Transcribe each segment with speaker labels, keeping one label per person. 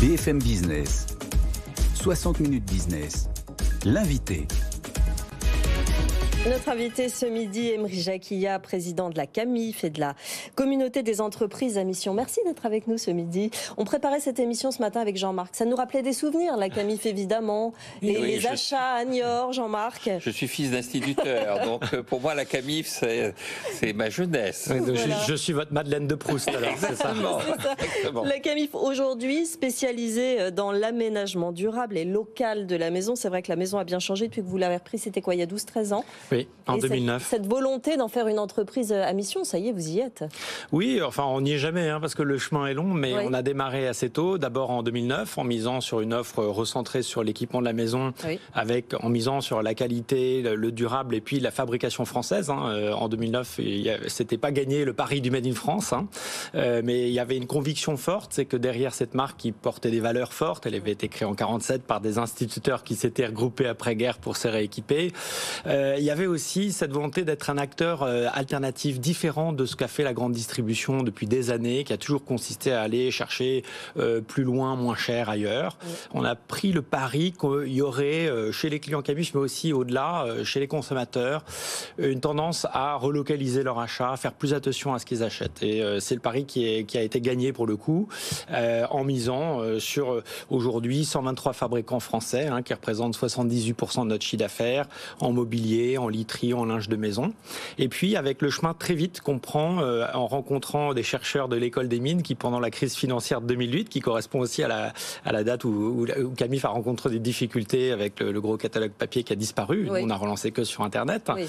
Speaker 1: BFM Business, 60 minutes business, l'invité.
Speaker 2: Notre invité ce midi, Emri Jacquilla, président de la CAMIF et de la communauté des entreprises à mission. Merci d'être avec nous ce midi. On préparait cette émission ce matin avec Jean-Marc. Ça nous rappelait des souvenirs, la CAMIF évidemment, les achats à Niort, Jean-Marc.
Speaker 3: Je suis fils d'instituteur, donc pour moi la CAMIF c'est ma jeunesse.
Speaker 4: Oui, voilà. Je suis votre Madeleine de Proust alors.
Speaker 3: Exactement.
Speaker 2: Exactement. La CAMIF aujourd'hui spécialisée dans l'aménagement durable et local de la maison. C'est vrai que la maison a bien changé depuis que vous l'avez repris, c'était quoi, il y a 12-13 ans?
Speaker 4: Oui, en 2009.
Speaker 2: Cette volonté d'en faire une entreprise à mission, ça y est, vous y êtes.
Speaker 4: Oui, enfin on n'y est jamais parce que le chemin est long, mais
Speaker 2: oui.
Speaker 4: On a démarré assez tôt, d'abord en 2009, en misant sur une offre recentrée sur l'équipement de la maison, oui. En misant sur la qualité, le durable et puis la fabrication française. En 2009, c'était pas gagné le pari du Made in France, mais il y avait une conviction forte, c'est que derrière cette marque qui portait des valeurs fortes, elle avait été créée en 1947 par des instituteurs qui s'étaient regroupés après-guerre pour se rééquiper, il y avait aussi cette volonté d'être un acteur alternatif différent de ce qu'a fait la grande distribution depuis des années, qui a toujours consisté à aller chercher plus loin, moins cher ailleurs. Oui. On a pris le pari qu'il y aurait chez les clients CAMIF, mais aussi au-delà, chez les consommateurs, une tendance à relocaliser leur achat, à faire plus attention à ce qu'ils achètent. Et c'est le pari qui a été gagné pour le coup, en misant sur aujourd'hui 123 fabricants français, qui représentent 78% de notre chiffre d'affaires, en mobilier, en literie, en linge de maison. Et puis, avec le chemin très vite qu'on prend en rencontrant des chercheurs de l'école des mines qui, pendant la crise financière de 2008, qui correspond aussi à la date où CAMIF a rencontré des difficultés avec le gros catalogue papier qui a disparu, oui. On n'a relancé que sur Internet,
Speaker 2: oui,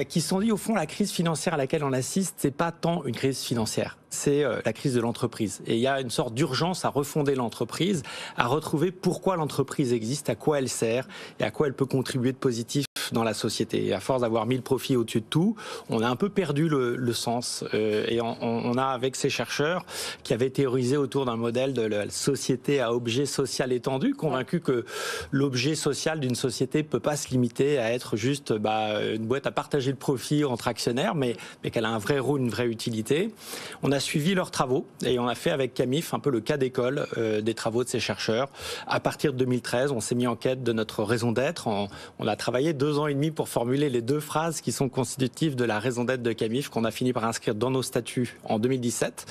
Speaker 2: qui
Speaker 4: se sont dit, au fond, la crise financière à laquelle on assiste, c'est pas tant une crise financière, c'est la crise de l'entreprise. Et il y a une sorte d'urgence à refonder l'entreprise, à retrouver pourquoi l'entreprise existe, à quoi elle sert et à quoi elle peut contribuer de positif dans la société. Et à force d'avoir mis le profit au-dessus de tout, on a un peu perdu le sens. Et on a, avec ces chercheurs qui avaient théorisé autour d'un modèle de la société à objet social étendu, convaincus que l'objet social d'une société peut pas se limiter à être juste une boîte à partager le profit entre actionnaires, mais qu'elle a un vrai rôle, une vraie utilité. On a suivi leurs travaux et on a fait avec CAMIF un peu le cas d'école des travaux de ces chercheurs. À partir de 2013, on s'est mis en quête de notre raison d'être. On a travaillé 2 ans et demi pour formuler les 2 phrases qui sont constitutives de la raison d'être de CAMIF qu'on a fini par inscrire dans nos statuts en 2017.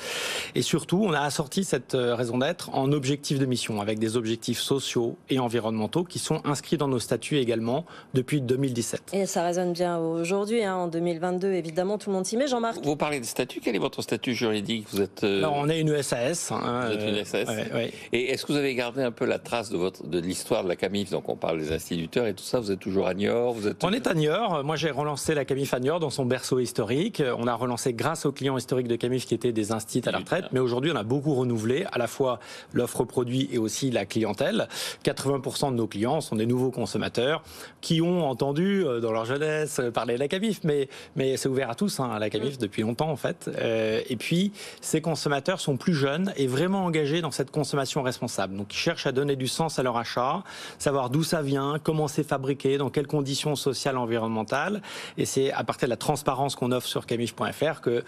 Speaker 4: Et surtout, on a assorti cette raison d'être en objectifs de mission avec des objectifs sociaux et environnementaux qui sont inscrits dans nos statuts également depuis 2017.
Speaker 2: Et ça résonne bien aujourd'hui, en 2022, évidemment, tout le monde s'y met. Jean-Marc ?
Speaker 3: Vous parlez de statut, quel est votre statut juridique ? Vous êtes...
Speaker 4: Alors, on est une SAS.
Speaker 3: Vous êtes une SAS.
Speaker 4: Ouais.
Speaker 3: Et est-ce que vous avez gardé un peu la trace de l'histoire de la CAMIF ? Donc on parle des instituteurs et tout ça, vous êtes toujours à Niort,
Speaker 4: On est à Niort. Moi, j'ai relancé la CAMIF à Niort dans son berceau historique. On a relancé grâce aux clients historiques de CAMIF qui étaient des instituts à la retraite. Mais aujourd'hui, on a beaucoup renouvelé à la fois l'offre produit et aussi la clientèle. 80% de nos clients sont des nouveaux consommateurs qui ont entendu dans leur jeunesse parler de la CAMIF. Mais c'est ouvert à tous, la CAMIF, depuis longtemps en fait. Et puis, ces consommateurs sont plus jeunes et vraiment engagés dans cette consommation responsable. Donc, ils cherchent à donner du sens à leur achat, savoir d'où ça vient, comment c'est fabriqué, dans quelles conditions sociales, environnementales. Et c'est à partir de la transparence qu'on offre sur camif.fr que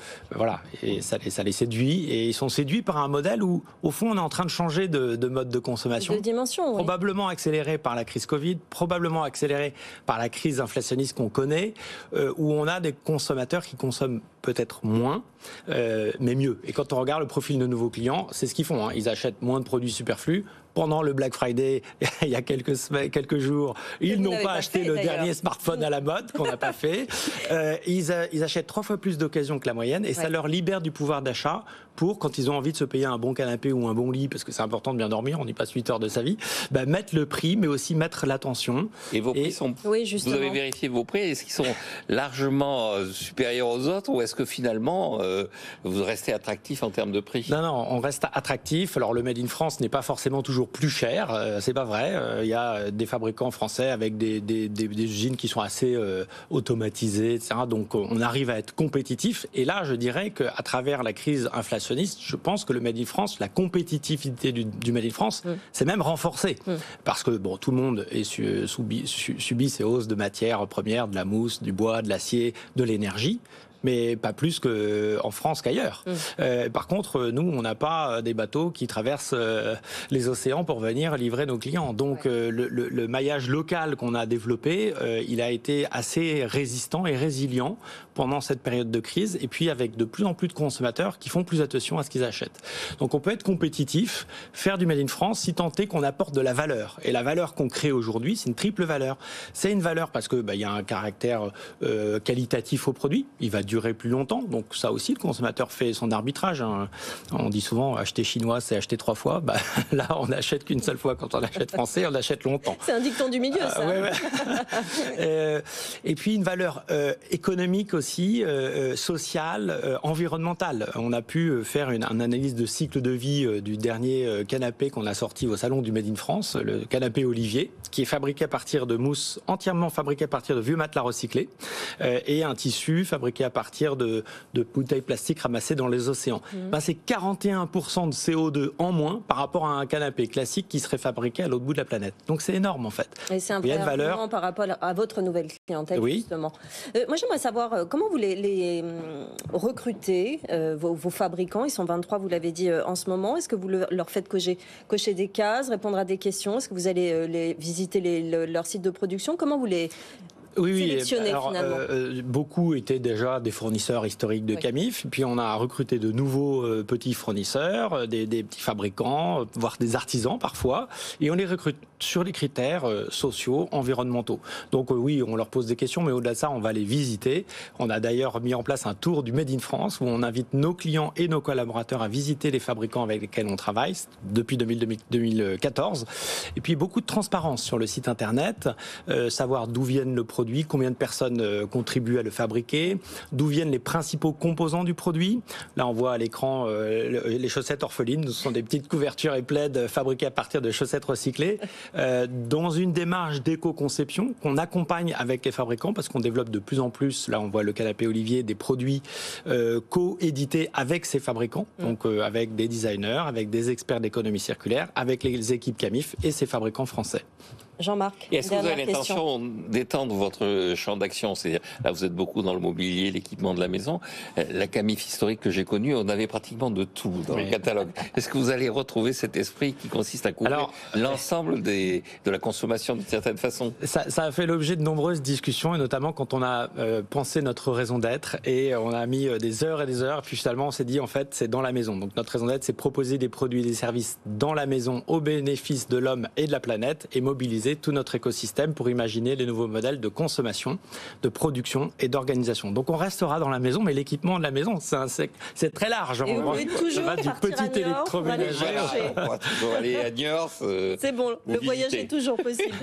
Speaker 4: et ça les séduit. Et ils sont séduits par un modèle où, au fond, on est en train de changer de mode de consommation.
Speaker 2: De dimension, oui.
Speaker 4: Probablement accéléré par la crise Covid, probablement accéléré par la crise inflationniste qu'on connaît, où on a des consommateurs qui consomment peut-être moins, mais mieux. Et quand on regarde le profil de nouveaux clients, c'est ce qu'ils font. Ils achètent moins de produits superflus. Pendant le Black Friday, il y a quelques jours, ils n'ont pas acheté le dernier smartphone à la mode qu'on n'a pas fait. Ils achètent 3 fois plus d'occasions que la moyenne et ça leur libère du pouvoir d'achat pour, quand ils ont envie de se payer un bon canapé ou un bon lit, parce que c'est important de bien dormir, on y passe 8 heures de sa vie, mettre le prix, mais aussi mettre l'attention.
Speaker 3: Et vos prix sont...
Speaker 2: Oui, justement.
Speaker 3: Vous avez vérifié vos prix, est-ce qu'ils sont largement supérieurs aux autres ou est-ce que finalement vous restez attractif en termes de prix ?
Speaker 4: Non, on reste attractif. Alors le Made in France n'est pas forcément toujours plus cher, c'est pas vrai. Il y a des fabricants français avec des usines qui sont assez automatisées, etc. Donc on arrive à être compétitif. Et là, je dirais qu'à travers la crise inflationniste, je pense que le Made in France, la compétitivité du Made in France, c'est même renforcée. Parce que tout le monde subit ces hausses de matières premières, de la mousse, du bois, de l'acier, de l'énergie. mais pas plus qu'en France qu'ailleurs. Par contre, nous, on n'a pas des bateaux qui traversent les océans pour venir livrer nos clients. Donc le maillage local qu'on a développé, il a été assez résistant et résilient pendant cette période de crise, et puis avec de plus en plus de consommateurs qui font plus attention à ce qu'ils achètent. Donc on peut être compétitif, faire du Made in France, si tant est qu'on apporte de la valeur. Et la valeur qu'on crée aujourd'hui, c'est une triple valeur. C'est une valeur parce que il y a un caractère qualitatif au produit, il va durer plus longtemps, donc ça aussi le consommateur fait son arbitrage. On dit souvent acheter chinois c'est acheter 3 fois, là on n'achète qu'une seule fois. Quand on achète français, on achète longtemps.
Speaker 2: C'est un dicton du milieu, ça.
Speaker 4: Et puis une valeur économique aussi, sociale, environnementale. On a pu faire une analyse de cycle de vie du dernier canapé qu'on a sorti au salon du Made in France, le canapé Olivier, qui est fabriqué à partir de mousse, entièrement fabriqué à partir de vieux matelas recyclés, et un tissu fabriqué à partir de bouteilles plastiques ramassées dans les océans. C'est 41% de CO2 en moins par rapport à un canapé classique qui serait fabriqué à l'autre bout de la planète. Donc c'est énorme en fait.
Speaker 2: Et c'est un vrai argument par rapport à votre nouvelle clientèle, justement. Moi j'aimerais savoir comment vous les recrutez, vos fabricants. Ils sont 23, vous l'avez dit en ce moment. Est-ce que vous leur faites cocher des cases, répondre à des questions? Est-ce que vous allez visiter leur site de production? Comment vous les sélectionnez finalement?
Speaker 4: Beaucoup étaient déjà des fournisseurs historiques de Camif, puis on a recruté de nouveaux petits fournisseurs, des petits fabricants, voire des artisans parfois, et on les recrute sur les critères sociaux, environnementaux. Donc oui, on leur pose des questions, mais au-delà de ça, on va les visiter. On a d'ailleurs mis en place un tour du Made in France où on invite nos clients et nos collaborateurs à visiter les fabricants avec lesquels on travaille depuis 2014. Et puis beaucoup de transparence sur le site internet, savoir d'où viennent le produit, combien de personnes contribuent à le fabriquer, d'où viennent les principaux composants du produit. Là, on voit à l'écran les chaussettes orphelines. Ce sont des petites couvertures et plaids fabriquées à partir de chaussettes recyclées, dans une démarche d'éco-conception qu'on accompagne avec les fabricants parce qu'on développe de plus en plus, là on voit le canapé Olivier, des produits co-édités avec ces fabricants, donc avec des designers, avec des experts d'économie circulaire, avec les équipes Camif et ces fabricants français.
Speaker 2: Jean-Marc,
Speaker 3: et est-ce que vous avez l'intention d'étendre votre champ d'action? C'est-à-dire, là, vous êtes beaucoup dans le mobilier, l'équipement de la maison. La Camif historique que j'ai connue, on avait pratiquement de tout dans le catalogue. Est-ce que vous allez retrouver cet esprit qui consiste à couvrir l'ensemble de la consommation d'une certaine façon? Ça
Speaker 4: a fait l'objet de nombreuses discussions, et notamment quand on a pensé notre raison d'être, et on a mis des heures et des heures, puis finalement on s'est dit, en fait, c'est dans la maison. Donc notre raison d'être, c'est proposer des produits et des services dans la maison au bénéfice de l'homme et de la planète, et mobiliser tout notre écosystème pour imaginer les nouveaux modèles de consommation, de production et d'organisation. Donc on restera dans la maison, mais l'équipement de la maison, c'est très large.
Speaker 2: Et vous pouvez toujours
Speaker 4: du petit électroménager.
Speaker 3: On va toujours aller à Niort.
Speaker 2: C'est bon, le voyage est toujours possible.